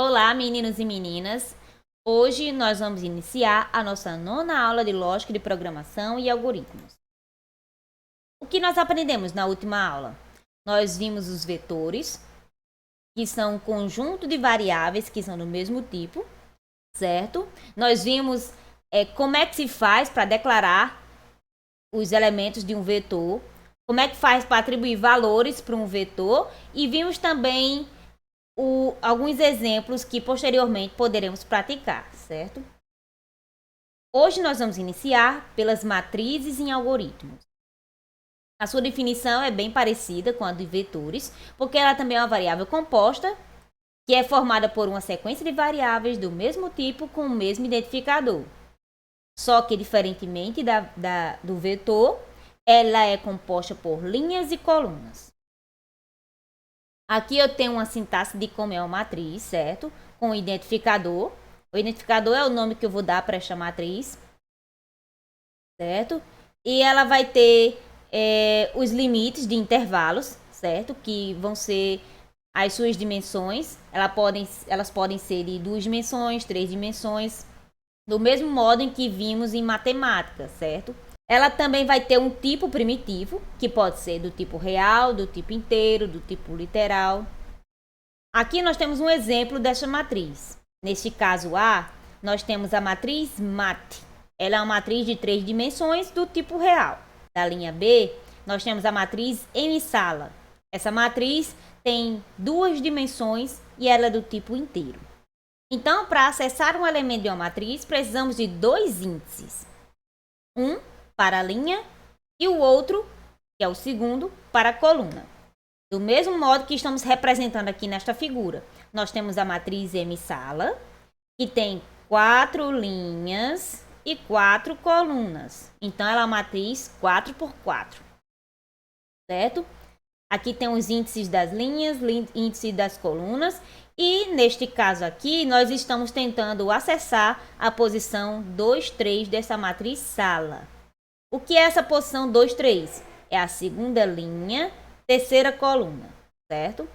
Olá, meninos e meninas! Hoje nós vamos iniciar a nossa 9ª aula de Lógica de Programação e Algoritmos. O que nós aprendemos na última aula? Nós vimos os vetores, que são um conjunto de variáveis que são do mesmo tipo, certo? Nós vimos como é que se faz para declarar os elementos de um vetor, como é que faz para atribuir valores para um vetor, e vimos também alguns exemplos que posteriormente poderemos praticar, certo? Hoje nós vamos iniciar pelas matrizes em algoritmos. A sua definição é bem parecida com a de vetores, porque ela também é uma variável composta, que é formada por uma sequência de variáveis do mesmo tipo com o mesmo identificador. Só que, diferentemente do vetor, ela é composta por linhas e colunas. Aqui eu tenho uma sintaxe de como é uma matriz, certo? Com o identificador. O identificador é o nome que eu vou dar para esta matriz, certo? E ela vai ter os limites de intervalos, certo? Que vão ser as suas dimensões. Elas podem ser de 2 dimensões, 3 dimensões, do mesmo modo em que vimos em matemática, certo? Ela também vai ter um tipo primitivo, que pode ser do tipo real, do tipo inteiro, do tipo literal. Aqui nós temos um exemplo dessa matriz. Neste caso A, nós temos a matriz MAT. Ela é uma matriz de 3 dimensões do tipo real. Da linha B, nós temos a matriz M-sala. Essa matriz tem 2 dimensões e ela é do tipo inteiro. Então, para acessar um elemento de uma matriz, precisamos de 2 índices. Um para a linha e o outro, que é o segundo, para a coluna. Do mesmo modo que estamos representando aqui nesta figura. Nós temos a matriz M-sala, que tem 4 linhas e 4 colunas. Então, ela é uma matriz 4x4. Certo? Aqui tem os índices das linhas, índice das colunas. E, neste caso aqui, nós estamos tentando acessar a posição 2, 3 dessa matriz sala. O que é essa posição 2, 3? É a segunda linha, terceira coluna, certo?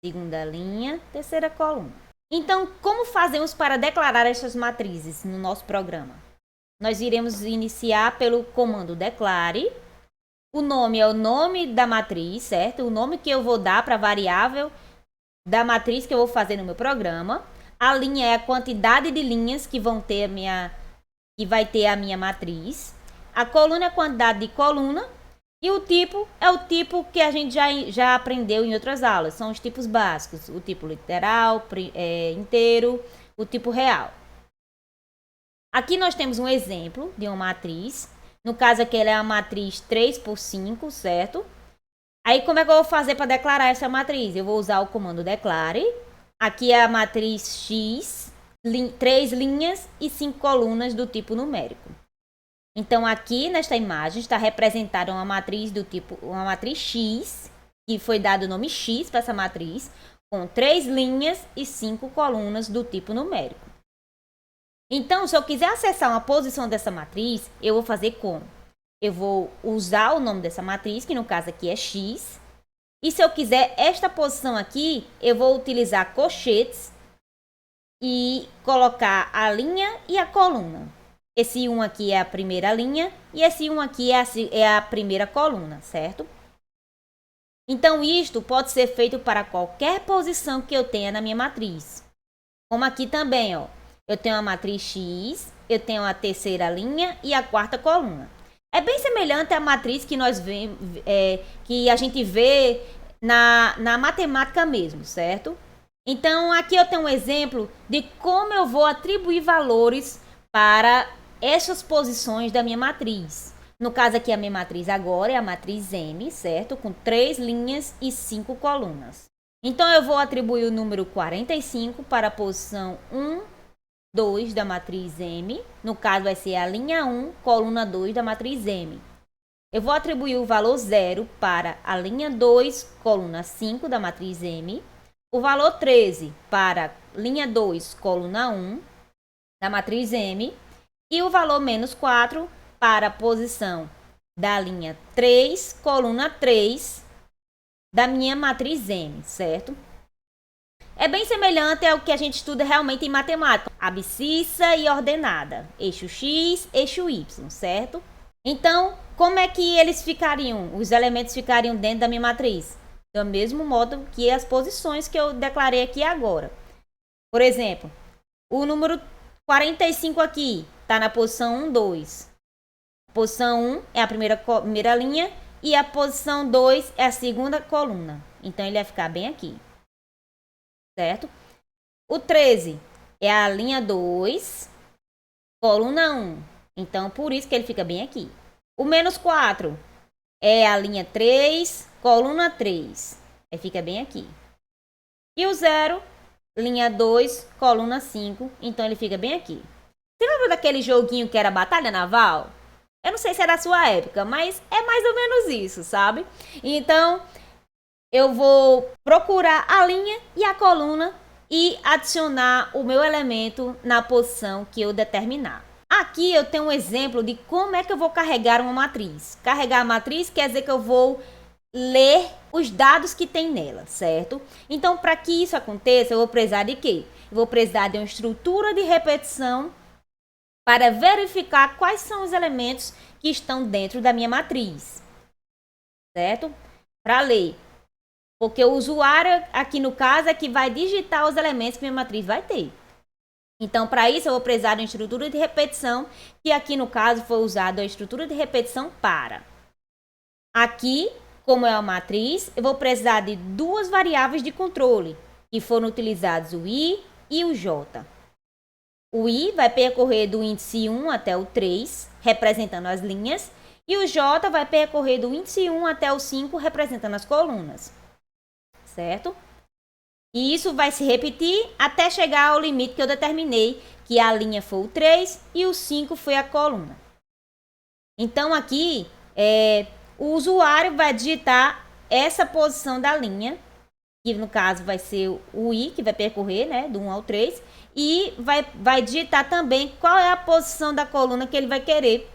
Segunda linha, terceira coluna. Então, como fazemos para declarar essas matrizes no nosso programa? Nós iremos iniciar pelo comando declare. O nome é o nome da matriz, certo? O nome que eu vou dar para a variável da matriz que eu vou fazer no meu programa. A linha é a quantidade de linhas que vai ter a minha matriz. A coluna é a quantidade de coluna. E o tipo é o tipo que a gente já aprendeu em outras aulas. São os tipos básicos. O tipo literal, inteiro, o tipo real. Aqui nós temos um exemplo de uma matriz. No caso aqui ela é a matriz 3x5, certo? Aí como é que eu vou fazer para declarar essa matriz? Eu vou usar o comando declare. Aqui é a matriz X, 3 linhas e 5 colunas do tipo numérico. Então, aqui nesta imagem está representada uma matriz do tipo, uma matriz X, que foi dado o nome X para essa matriz, com 3 linhas e 5 colunas do tipo numérico. Então, se eu quiser acessar uma posição dessa matriz, eu vou fazer como? Eu vou usar o nome dessa matriz, que no caso aqui é X. E se eu quiser esta posição aqui, eu vou utilizar colchetes e colocar a linha e a coluna. Esse 1 aqui é a primeira linha e esse 1 aqui é a primeira coluna, certo? Então, isto pode ser feito para qualquer posição que eu tenha na minha matriz. Como aqui também, ó. Eu tenho a matriz X, eu tenho a terceira linha e a quarta coluna. É bem semelhante à matriz que nós vemos, que a gente vê na matemática mesmo, certo? Então, aqui eu tenho um exemplo de como eu vou atribuir valores para essas posições da minha matriz. No caso aqui, a minha matriz agora é a matriz M, certo? Com 3 linhas e 5 colunas. Então, eu vou atribuir o número 45 para a posição 1, 2 da matriz M. No caso, vai ser a linha 1, coluna 2 da matriz M. Eu vou atribuir o valor 0 para a linha 2, coluna 5 da matriz M. O valor 13 para a linha 2, coluna 1 da matriz M. E o valor menos 4 para a posição da linha 3, coluna 3 da minha matriz M, certo? É bem semelhante ao que a gente estuda realmente em matemática. Abscissa e ordenada. Eixo X, eixo Y, certo? Então, como é que eles ficariam? Os elementos ficariam dentro da minha matriz? Do mesmo modo que as posições que eu declarei aqui agora. Por exemplo, o número 45 aqui está na posição 1, 2. A posição 1 é a primeira linha e a posição 2 é a segunda coluna. Então, ele vai ficar bem aqui. Certo? O 13 é a linha 2, coluna 1. Então, por isso que ele fica bem aqui. O menos 4 é a linha 3, coluna 3. Aí fica bem aqui. E o 0, linha 2, coluna 5. Então, ele fica bem aqui. Você lembra daquele joguinho que era Batalha Naval? Eu não sei se é da sua época, mas é mais ou menos isso, sabe? Então, eu vou procurar a linha e a coluna e adicionar o meu elemento na posição que eu determinar. Aqui eu tenho um exemplo de como é que eu vou carregar uma matriz. Carregar a matriz quer dizer que eu vou ler os dados que tem nela, certo? Então, para que isso aconteça, eu vou precisar de quê? Eu vou precisar de uma estrutura de repetição para verificar quais são os elementos que estão dentro da minha matriz, certo? Para ler. Porque o usuário, aqui no caso, é que vai digitar os elementos que minha matriz vai ter. Então, para isso, eu vou precisar de uma estrutura de repetição, que aqui no caso foi usada a estrutura de repetição para. Aqui, como é uma matriz, eu vou precisar de duas variáveis de controle, que foram utilizados o i e o j. O i vai percorrer do índice 1 até o 3, representando as linhas, e o j vai percorrer do índice 1 até o 5, representando as colunas. Certo? E isso vai se repetir até chegar ao limite que eu determinei, que a linha foi o 3 e o 5 foi a coluna. Então, aqui, o usuário vai digitar essa posição da linha, que no caso vai ser o i, que vai percorrer, né, do 1 ao 3, e vai digitar também qual é a posição da coluna que ele vai querer,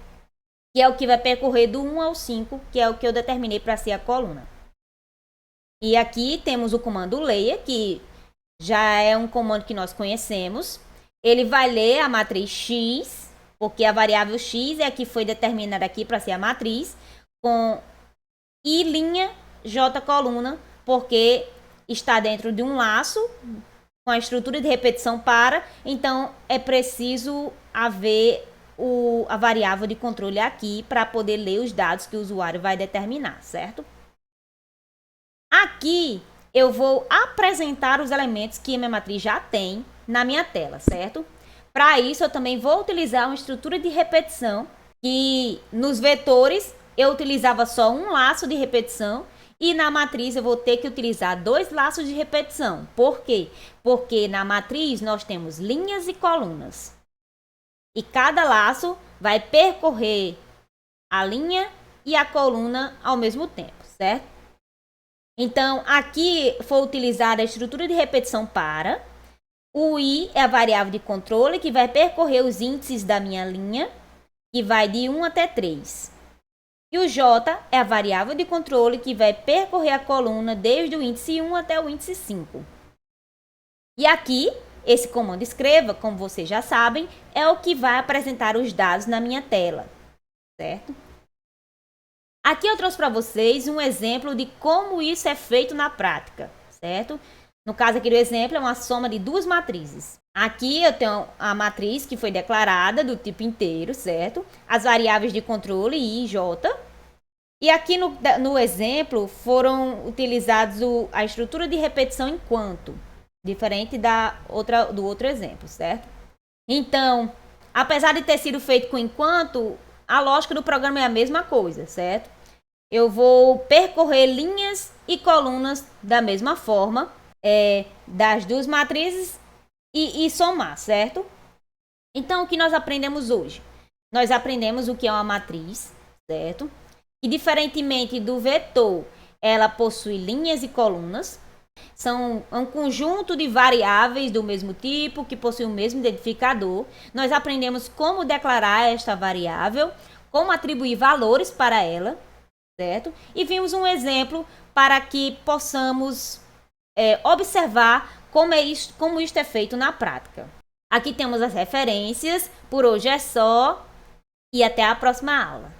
que é o que vai percorrer do 1 ao 5, que é o que eu determinei para ser a coluna. E aqui temos o comando leia, que já é um comando que nós conhecemos. Ele vai ler a matriz X, porque a variável X é a que foi determinada aqui para ser a matriz, com I linha, J coluna, porque está dentro de um laço, com a estrutura de repetição para, então é preciso haver a variável de controle aqui para poder ler os dados que o usuário vai determinar, certo? Aqui eu vou apresentar os elementos que a minha matriz já tem na minha tela, certo? Para isso eu também vou utilizar uma estrutura de repetição, que nos vetores eu utilizava só um laço de repetição e na matriz eu vou ter que utilizar dois laços de repetição. Por quê? Porque na matriz nós temos linhas e colunas. E cada laço vai percorrer a linha e a coluna ao mesmo tempo, certo? Então, aqui foi utilizada a estrutura de repetição para. O i é a variável de controle que vai percorrer os índices da minha linha, que vai de 1 até 3. E o j é a variável de controle que vai percorrer a coluna desde o índice 1 até o índice 5. E aqui, esse comando escreva, como vocês já sabem, é o que vai apresentar os dados na minha tela, certo? Aqui eu trouxe para vocês um exemplo de como isso é feito na prática, certo? No caso aqui do exemplo, é uma soma de duas matrizes. Aqui eu tenho a matriz que foi declarada do tipo inteiro, certo? As variáveis de controle I e J. E aqui no exemplo foram utilizados a estrutura de repetição enquanto, diferente do outro exemplo, certo? Então, apesar de ter sido feito com enquanto, a lógica do programa é a mesma coisa, certo? Eu vou percorrer linhas e colunas da mesma forma, das duas matrizes e somar, certo? Então, o que nós aprendemos hoje? Nós aprendemos o que é uma matriz, certo? E diferentemente do vetor, ela possui linhas e colunas. São um conjunto de variáveis do mesmo tipo, que possuem o mesmo identificador. Nós aprendemos como declarar esta variável, como atribuir valores para ela, certo? E vimos um exemplo para que possamos observar como isto é feito na prática. Aqui temos as referências, por hoje é só e até a próxima aula.